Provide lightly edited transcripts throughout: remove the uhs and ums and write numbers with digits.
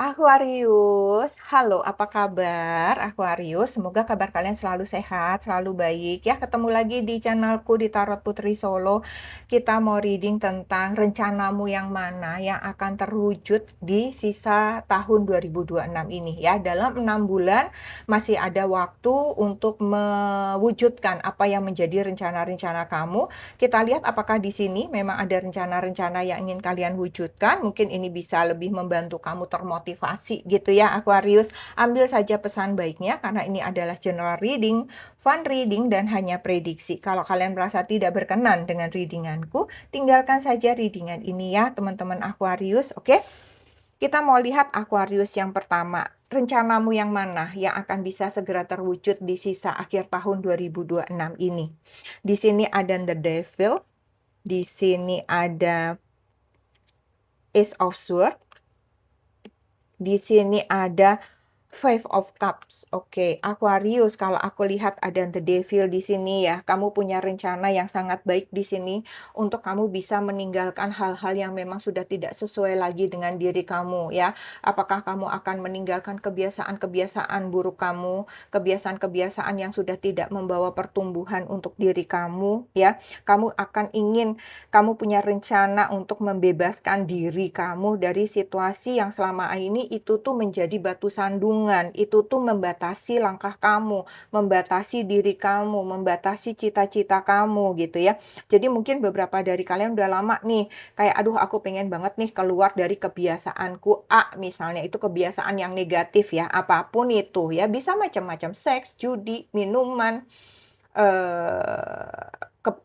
Aquarius, halo apa kabar Aquarius? Semoga kabar kalian selalu sehat, selalu baik ya. Ketemu lagi di channelku di Tarot Putri Solo. Kita mau reading tentang rencanamu yang mana yang akan terwujud di sisa tahun 2026 ini ya. Dalam 6 bulan masih ada waktu untuk mewujudkan apa yang menjadi rencana-rencana kamu. Kita lihat apakah di sini memang ada rencana-rencana yang ingin kalian wujudkan. Mungkin ini bisa lebih membantu kamu termotivasi gitu ya Aquarius. Ambil saja pesan baiknya karena ini adalah general reading, fun reading, dan hanya prediksi. Kalau kalian merasa tidak berkenan dengan readinganku, tinggalkan saja readingan ini ya teman-teman Aquarius, oke? Kita mau lihat Aquarius yang pertama. Rencanamu yang mana yang akan bisa segera terwujud di sisa akhir tahun 2026 ini? Di sini ada The Devil, di sini ada Ace of Swords, di sini ada Five of Cups. Oke, Aquarius, kalau aku lihat ada The Devil di sini ya, kamu punya rencana yang sangat baik di sini untuk kamu bisa meninggalkan hal-hal yang memang sudah tidak sesuai lagi dengan diri kamu ya. Apakah kamu akan meninggalkan kebiasaan-kebiasaan buruk kamu, kebiasaan-kebiasaan yang sudah tidak membawa pertumbuhan untuk diri kamu ya. Kamu punya rencana untuk membebaskan diri kamu dari situasi yang selama ini itu tuh menjadi batu sandungan, itu tuh membatasi langkah kamu, membatasi diri kamu, membatasi cita-cita kamu gitu ya. Jadi mungkin beberapa dari kalian udah lama nih, kayak aduh aku pengen banget nih keluar dari kebiasaanku A misalnya, itu kebiasaan yang negatif ya, apapun itu ya, bisa macam-macam, seks, judi, minuman,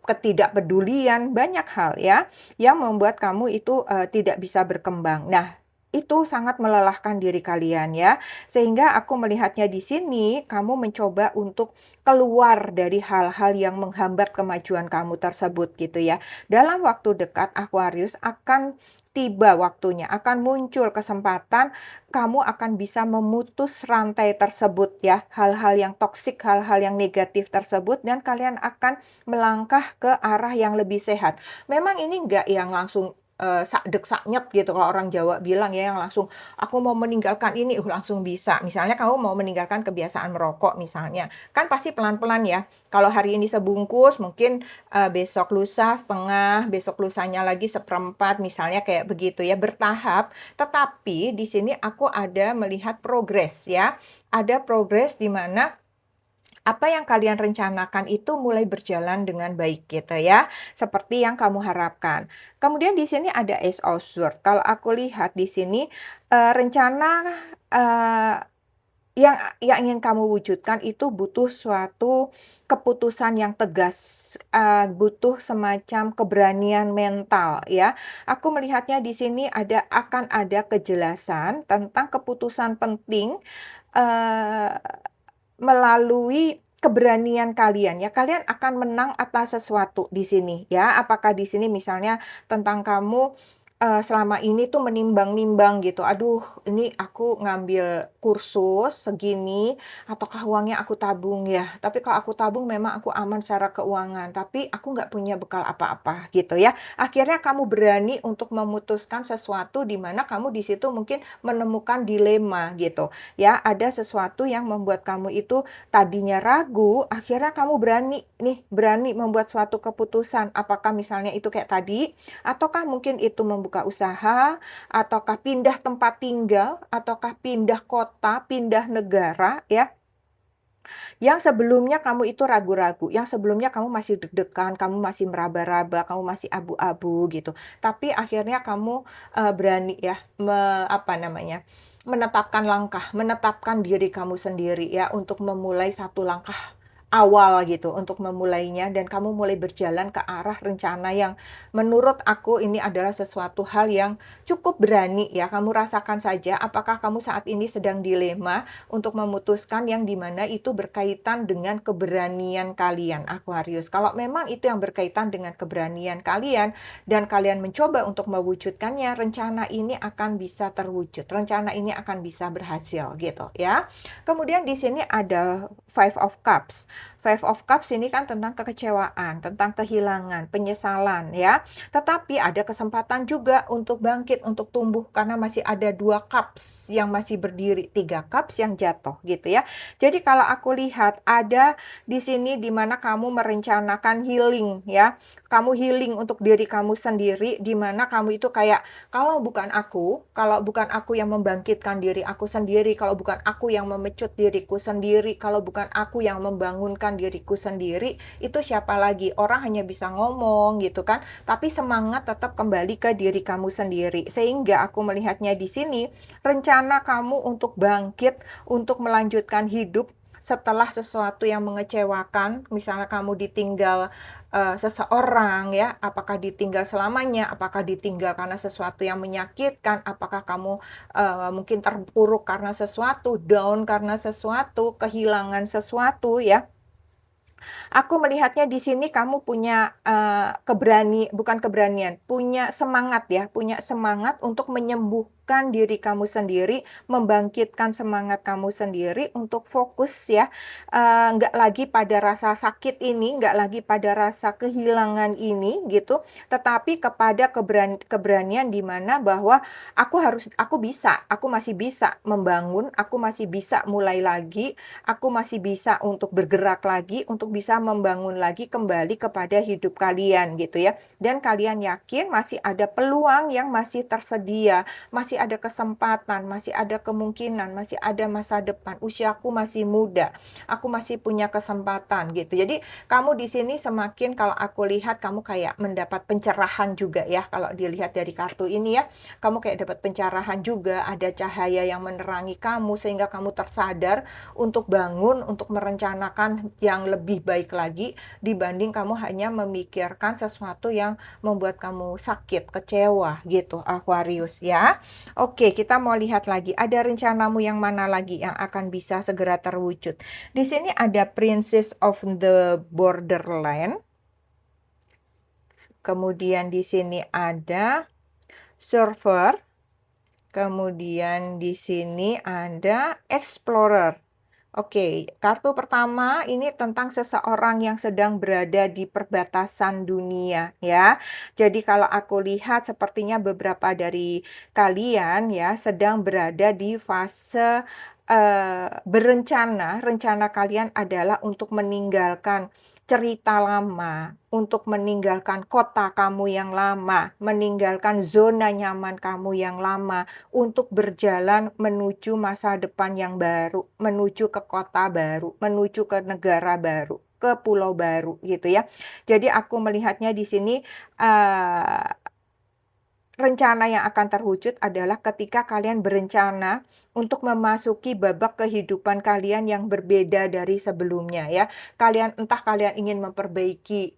ketidakpedulian, banyak hal ya, yang membuat kamu itu tidak bisa berkembang. Nah, itu sangat melelahkan diri kalian ya. Sehingga aku melihatnya di sini, kamu mencoba untuk keluar dari hal-hal yang menghambat kemajuan kamu tersebut gitu ya. Dalam waktu dekat Aquarius akan tiba waktunya, akan muncul kesempatan kamu akan bisa memutus rantai tersebut ya. Hal-hal yang toksik, hal-hal yang negatif tersebut, dan kalian akan melangkah ke arah yang lebih sehat. Memang ini enggak yang langsung sakdek saknyet gitu kalau orang Jawa bilang ya, yang langsung aku mau meninggalkan ini langsung bisa. Misalnya kamu mau meninggalkan kebiasaan merokok misalnya, kan pasti pelan-pelan ya. Kalau hari ini sebungkus, mungkin besok lusa setengah, besok lusanya lagi seperempat, misalnya kayak begitu ya, bertahap. Tetapi di sini aku ada melihat progres ya. Ada progres di mana apa yang kalian rencanakan itu mulai berjalan dengan baik gitu ya, seperti yang kamu harapkan. Kemudian di sini ada Ace of Swords. Kalau aku lihat di sini rencana eee, yang ingin kamu wujudkan itu butuh suatu keputusan yang tegas, butuh semacam keberanian mental ya. Aku melihatnya di sini akan ada kejelasan tentang keputusan penting, eee melalui keberanian kalian ya, kalian akan menang atas sesuatu di sini ya. Apakah di sini misalnya tentang kamu, selama ini tuh menimbang-nimbang gitu, "Aduh ini aku ngambil kursus segini, ataukah uangnya aku tabung ya? Tapi kalau aku tabung memang aku aman secara keuangan, tapi aku nggak punya bekal apa-apa," gitu ya. Akhirnya kamu berani untuk memutuskan sesuatu di mana kamu di situ mungkin menemukan dilema gitu ya, ada sesuatu yang membuat kamu itu tadinya ragu, akhirnya kamu berani membuat suatu keputusan. Apakah misalnya itu kayak tadi, ataukah mungkin itu membuka usaha, ataukah pindah tempat tinggal, ataukah pindah kota, pindah negara ya. Yang sebelumnya kamu itu ragu-ragu, yang sebelumnya kamu masih deg-degan, kamu masih meraba-raba, kamu masih abu-abu gitu. Tapi akhirnya kamu berani ya, apa namanya, menetapkan langkah, menetapkan diri kamu sendiri ya untuk memulai satu langkah awal gitu untuk memulainya, dan kamu mulai berjalan ke arah rencana yang menurut aku ini adalah sesuatu hal yang cukup berani ya. Kamu rasakan saja apakah kamu saat ini sedang dilema untuk memutuskan yang dimana itu berkaitan dengan keberanian kalian Aquarius. Kalau memang itu yang berkaitan dengan keberanian kalian dan kalian mencoba untuk mewujudkannya, rencana ini akan bisa terwujud. Rencana ini akan bisa berhasil gitu ya. Kemudian di sini ada Five of Cups. Five of Cups ini kan tentang kekecewaan, tentang kehilangan, penyesalan ya. Tetapi ada kesempatan juga untuk bangkit, untuk tumbuh karena masih ada 2 cups yang masih berdiri, 3 cups yang jatuh gitu ya. Jadi kalau aku lihat ada di sini di mana kamu merencanakan healing ya. Kamu healing untuk diri kamu sendiri di mana kamu itu kayak kalau bukan aku yang membangkitkan diri aku sendiri, kalau bukan aku yang memecut diriku sendiri, kalau bukan aku yang membangunkan diriku sendiri, itu siapa lagi? Orang hanya bisa ngomong gitu kan, tapi semangat tetap kembali ke diri kamu sendiri. Sehingga aku melihatnya di sini, rencana kamu untuk bangkit, untuk melanjutkan hidup setelah sesuatu yang mengecewakan, misalnya kamu ditinggal seseorang ya, apakah ditinggal selamanya, apakah ditinggal karena sesuatu yang menyakitkan, apakah kamu mungkin terpuruk karena sesuatu, down karena sesuatu, kehilangan sesuatu ya. Aku melihatnya di sini kamu punya, bukan keberanian, punya semangat ya, punya semangat untuk menyembuhkan diri kamu sendiri, membangkitkan semangat kamu sendiri untuk fokus ya, nggak lagi pada rasa sakit ini, nggak lagi pada rasa kehilangan ini gitu, tetapi kepada keberanian di mana bahwa aku masih bisa membangun, aku masih bisa mulai lagi, aku masih bisa untuk bergerak lagi, untuk bisa membangun lagi kembali kepada hidup kalian gitu ya. Dan kalian yakin masih ada peluang yang masih tersedia, masih ada kesempatan, masih ada kemungkinan, masih ada masa depan. Usiaku masih muda, aku masih punya kesempatan gitu. Jadi kamu di sini semakin kalau aku lihat kamu kayak mendapat pencerahan juga ya. Kalau dilihat dari kartu ini ya, kamu kayak dapat pencerahan juga, ada cahaya yang menerangi kamu sehingga kamu tersadar untuk bangun, untuk merencanakan yang lebih baik lagi dibanding kamu hanya memikirkan sesuatu yang membuat kamu sakit, kecewa gitu, Aquarius ya. Oke, kita mau lihat lagi, ada rencanamu yang mana lagi yang akan bisa segera terwujud. Di sini ada Princess of the Borderland. Kemudian di sini ada Server. Kemudian di sini ada Explorer. Oke, kartu pertama ini tentang seseorang yang sedang berada di perbatasan dunia ya. Jadi kalau aku lihat sepertinya beberapa dari kalian ya sedang berada di fase berencana. Rencana kalian adalah untuk meninggalkan cerita lama, untuk meninggalkan kota kamu yang lama, meninggalkan zona nyaman kamu yang lama, untuk berjalan menuju masa depan yang baru, menuju ke kota baru, menuju ke negara baru, ke pulau baru gitu ya. Jadi aku melihatnya di sini, eee, rencana yang akan terwujud adalah ketika kalian berencana untuk memasuki babak kehidupan kalian yang berbeda dari sebelumnya ya. Entah kalian ingin memperbaiki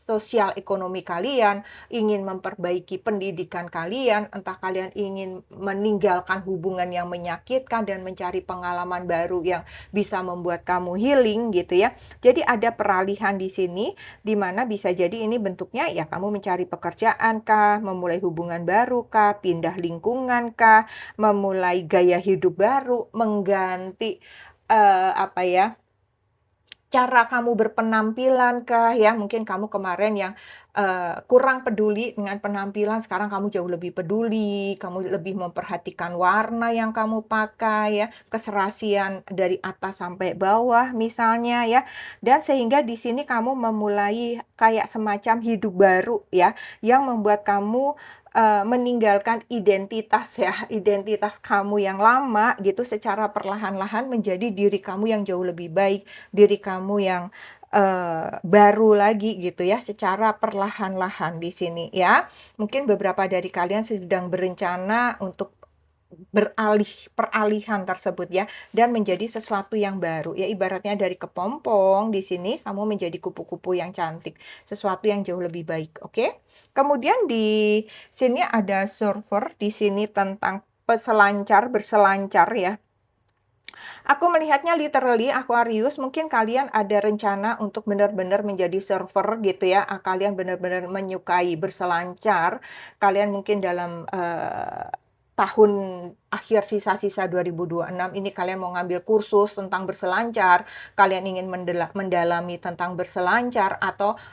sosial ekonomi kalian, ingin memperbaiki pendidikan kalian, entah kalian ingin meninggalkan hubungan yang menyakitkan dan mencari pengalaman baru yang bisa membuat kamu healing gitu ya. Jadi ada peralihan di sini, di mana bisa jadi ini bentuknya ya kamu mencari pekerjaan kah, memulai hubungan baru kah, pindah lingkungan kah, memulai gaya hidup baru, mengganti, apa ya, cara kamu berpenampilan kah ya, mungkin kamu kemarin yang, kurang peduli dengan penampilan, sekarang kamu jauh lebih peduli, kamu lebih memperhatikan warna yang kamu pakai ya, keserasian dari atas sampai bawah misalnya ya. Dan sehingga di sini kamu memulai kayak semacam hidup baru ya, yang membuat kamu meninggalkan identitas ya, identitas kamu yang lama gitu secara perlahan-lahan menjadi diri kamu yang jauh lebih baik, diri kamu yang, baru lagi gitu ya, secara perlahan-lahan di sini ya. Mungkin beberapa dari kalian sedang berencana untuk peralihan tersebut ya, dan menjadi sesuatu yang baru. Ya ibaratnya dari kepompong di sini kamu menjadi kupu-kupu yang cantik, sesuatu yang jauh lebih baik, oke? Kemudian di sini ada surfer, di sini tentang berselancar ya. Aku melihatnya literally Aquarius, mungkin kalian ada rencana untuk benar-benar menjadi surfer gitu ya, kalian benar-benar menyukai berselancar, kalian mungkin dalam, tahun akhir sisa-sisa 2026 ini kalian mau ngambil kursus tentang berselancar, kalian ingin mendalami tentang berselancar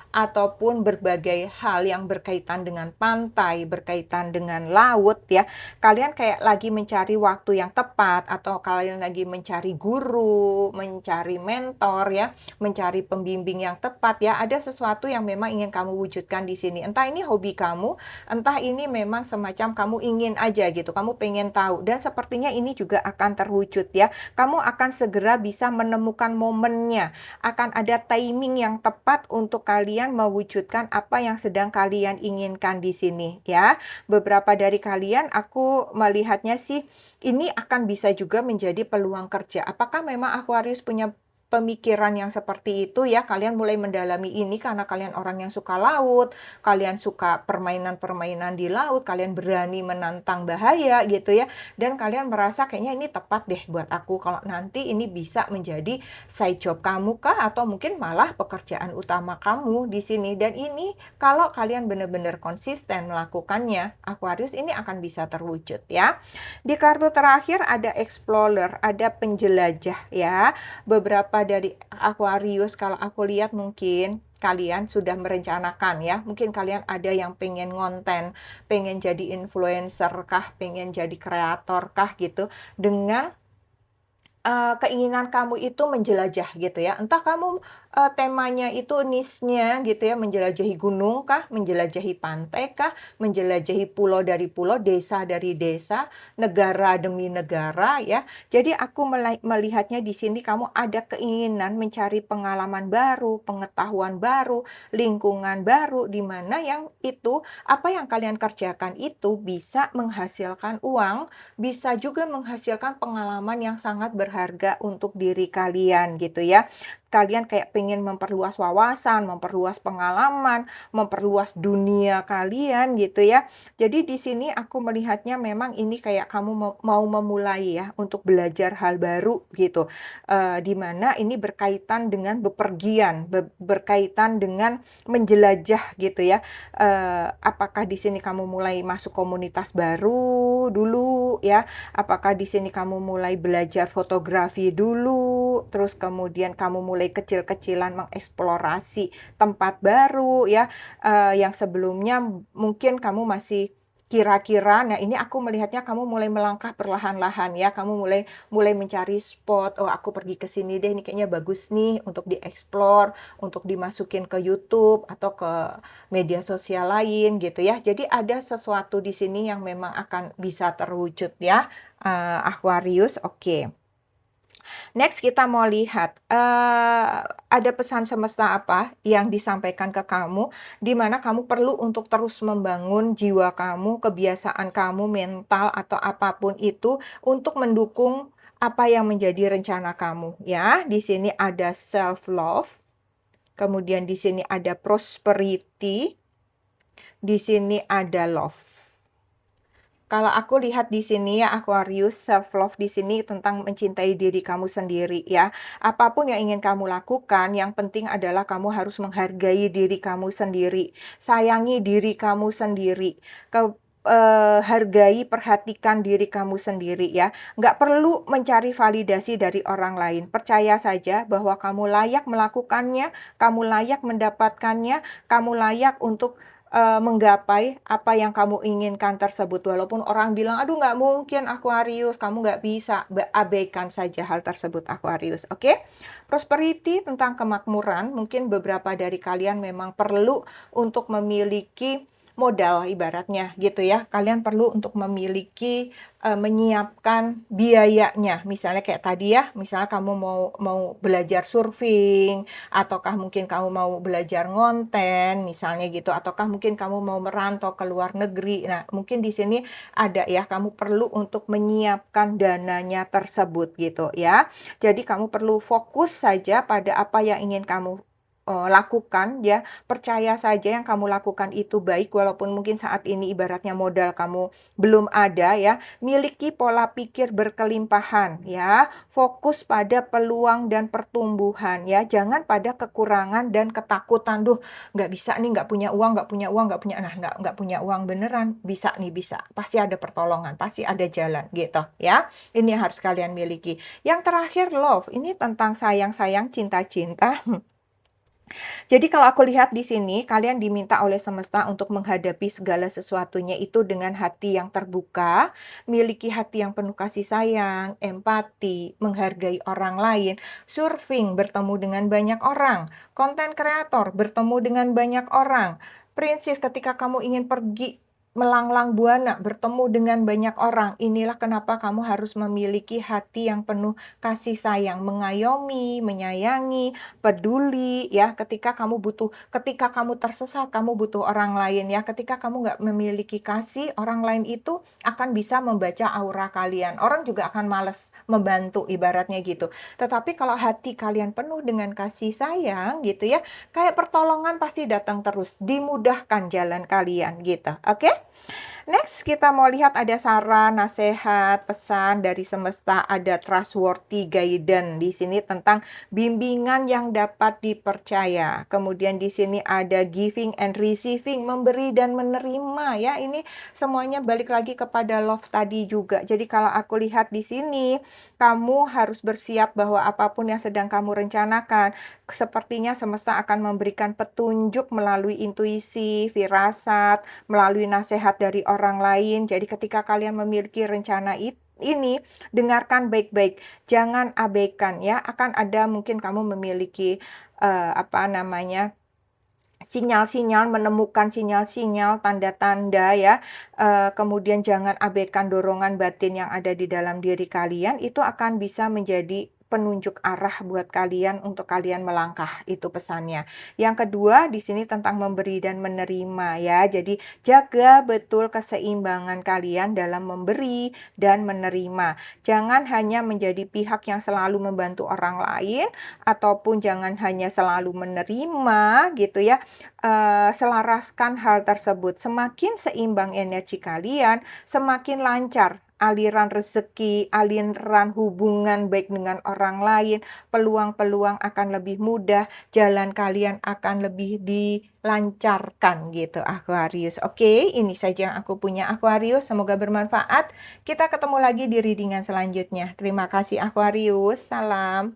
ataupun berbagai hal yang berkaitan dengan pantai, berkaitan dengan laut ya. Kalian kayak lagi mencari waktu yang tepat atau kalian lagi mencari guru, mencari mentor ya, mencari pembimbing yang tepat ya. Ada sesuatu yang memang ingin kamu wujudkan di sini. Entah ini hobi kamu, entah ini memang semacam kamu ingin aja gitu, kamu pengen tahu. Dan sepertinya ini juga akan terwujud ya. Kamu akan segera bisa menemukan momennya. Akan ada timing yang tepat untuk kalian mewujudkan apa yang sedang kalian inginkan di sini ya. Beberapa dari kalian aku melihatnya sih ini akan bisa juga menjadi peluang kerja. Apakah memang Aquarius punya pemikiran yang seperti itu ya? Kalian mulai mendalami ini karena kalian orang yang suka laut, kalian suka permainan-permainan di laut, kalian berani menantang bahaya gitu ya. Dan kalian merasa kayaknya ini tepat deh buat aku kalau nanti ini bisa menjadi side job kamu kah atau mungkin malah pekerjaan utama kamu di sini. Dan ini kalau kalian benar-benar konsisten melakukannya, Aquarius ini akan bisa terwujud ya. Di kartu terakhir ada explorer, ada penjelajah ya. Beberapa dari Aquarius kalau aku lihat mungkin kalian sudah merencanakan ya. Mungkin kalian ada yang pengen ngonten, pengen jadi influencer kah, pengen jadi kreator kah gitu. Dengan keinginan kamu itu menjelajah gitu ya. Entah kamu, temanya itu niche-nya gitu ya, menjelajahi gunung kah, menjelajahi pantai kah, menjelajahi pulau dari pulau, desa dari desa, negara demi negara ya. Jadi aku melihatnya di sini kamu ada keinginan mencari pengalaman baru, pengetahuan baru, lingkungan baru, di mana yang itu, apa yang kalian kerjakan itu bisa menghasilkan uang, bisa juga menghasilkan pengalaman yang sangat berharga untuk diri kalian gitu ya. Kalian kayak pengen memperluas wawasan, memperluas pengalaman, memperluas dunia kalian gitu ya. Jadi di sini aku melihatnya memang ini kayak kamu mau memulai ya untuk belajar hal baru gitu. Di mana ini berkaitan dengan bepergian, berkaitan dengan menjelajah gitu ya. Apakah di sini kamu mulai masuk komunitas baru dulu ya? Apakah di sini kamu mulai belajar fotografi dulu, terus kemudian kamu mulai kecil-kecilan mengeksplorasi tempat baru ya, yang sebelumnya mungkin kamu masih kira-kira. Nah, ini aku melihatnya kamu mulai melangkah perlahan-lahan ya, kamu mulai mulai mencari spot, "Oh, aku pergi ke sini deh, ini kayaknya bagus nih untuk dieksplor, untuk dimasukin ke YouTube atau ke media sosial lain," gitu ya. Jadi ada sesuatu di sini yang memang akan bisa terwujud ya. Aquarius, oke. Next kita mau lihat, ada pesan semesta apa yang disampaikan ke kamu, di mana kamu perlu untuk terus membangun jiwa kamu, kebiasaan kamu, mental, atau apapun itu untuk mendukung apa yang menjadi rencana kamu, ya. Di sini ada self love, kemudian di sini ada prosperity, di sini ada love. Kalau aku lihat di sini ya Aquarius, self love di sini tentang mencintai diri kamu sendiri ya. Apapun yang ingin kamu lakukan, yang penting adalah kamu harus menghargai diri kamu sendiri. Sayangi diri kamu sendiri. Hargai, perhatikan diri kamu sendiri ya. Nggak perlu mencari validasi dari orang lain. Percaya saja bahwa kamu layak melakukannya, kamu layak mendapatkannya, kamu layak untuk menggapai apa yang kamu inginkan tersebut. Walaupun orang bilang, "Aduh nggak mungkin Aquarius, kamu nggak bisa." Abaikan saja hal tersebut Aquarius, oke? Prosperity tentang kemakmuran, mungkin beberapa dari kalian memang perlu untuk memiliki modal ibaratnya gitu ya. Kalian perlu untuk memiliki, menyiapkan biayanya. Misalnya kayak tadi ya, misalnya kamu mau mau belajar surfing, ataukah mungkin kamu mau belajar ngonten, misalnya gitu, ataukah mungkin kamu mau merantau ke luar negeri. Nah, mungkin di sini ada ya, kamu perlu untuk menyiapkan dananya tersebut gitu ya. Jadi kamu perlu fokus saja pada apa yang ingin kamu lakukan ya, percaya saja yang kamu lakukan itu baik walaupun mungkin saat ini ibaratnya modal kamu belum ada ya. Miliki pola pikir berkelimpahan ya, fokus pada peluang dan pertumbuhan ya, jangan pada kekurangan dan ketakutan, "Duh, nggak bisa nih, nggak punya uang nggak punya uang nggak punya." Nah, nggak punya uang beneran, bisa nih, bisa. Pasti ada pertolongan, pasti ada jalan gitu ya. Ini yang harus kalian miliki. Yang terakhir love, ini tentang sayang-sayang, cinta-cinta. Jadi kalau aku lihat di sini, kalian diminta oleh semesta untuk menghadapi segala sesuatunya itu dengan hati yang terbuka, miliki hati yang penuh kasih sayang, empati, menghargai orang lain, surfing, bertemu dengan banyak orang, konten kreator, bertemu dengan banyak orang, prinsip ketika kamu ingin pergi melanglang buana, bertemu dengan banyak orang. Inilah kenapa kamu harus memiliki hati yang penuh kasih sayang, mengayomi, menyayangi, peduli ya, ketika kamu tersesat, kamu butuh orang lain ya, ketika kamu nggak memiliki kasih, orang lain itu akan bisa membaca aura kalian. Orang juga akan malas membantu ibaratnya gitu. Tetapi kalau hati kalian penuh dengan kasih sayang gitu ya, kayak pertolongan pasti datang terus, dimudahkan jalan kalian gitu. Oke? Next, kita mau lihat ada saran, nasihat, pesan dari semesta, ada trustworthy guidance di sini tentang bimbingan yang dapat dipercaya. Kemudian di sini ada giving and receiving, memberi dan menerima ya. Ini semuanya balik lagi kepada love tadi juga. Jadi kalau aku lihat di sini, kamu harus bersiap bahwa apapun yang sedang kamu rencanakan, sepertinya semesta akan memberikan petunjuk melalui intuisi, firasat, melalui nasihat dari orang lain. Jadi ketika kalian memiliki rencana ini, dengarkan baik-baik, jangan abaikan ya. Akan ada mungkin kamu memiliki, apa namanya, sinyal-sinyal, menemukan sinyal-sinyal, tanda-tanda ya, kemudian jangan abaikan dorongan batin yang ada di dalam diri kalian, itu akan bisa menjadi penunjuk arah buat kalian untuk kalian melangkah, itu pesannya. Yang kedua, di sini tentang memberi dan menerima ya. Jadi jaga betul keseimbangan kalian dalam memberi dan menerima. Jangan hanya menjadi pihak yang selalu membantu orang lain, ataupun jangan hanya selalu menerima gitu ya. Selaraskan hal tersebut. Semakin seimbang energi kalian, semakin lancar aliran rezeki, aliran hubungan baik dengan orang lain, peluang-peluang akan lebih mudah, jalan kalian akan lebih dilancarkan gitu Aquarius. Oke, ini saja yang aku punya Aquarius, semoga bermanfaat. Kita ketemu lagi di readingan selanjutnya. Terima kasih Aquarius, salam.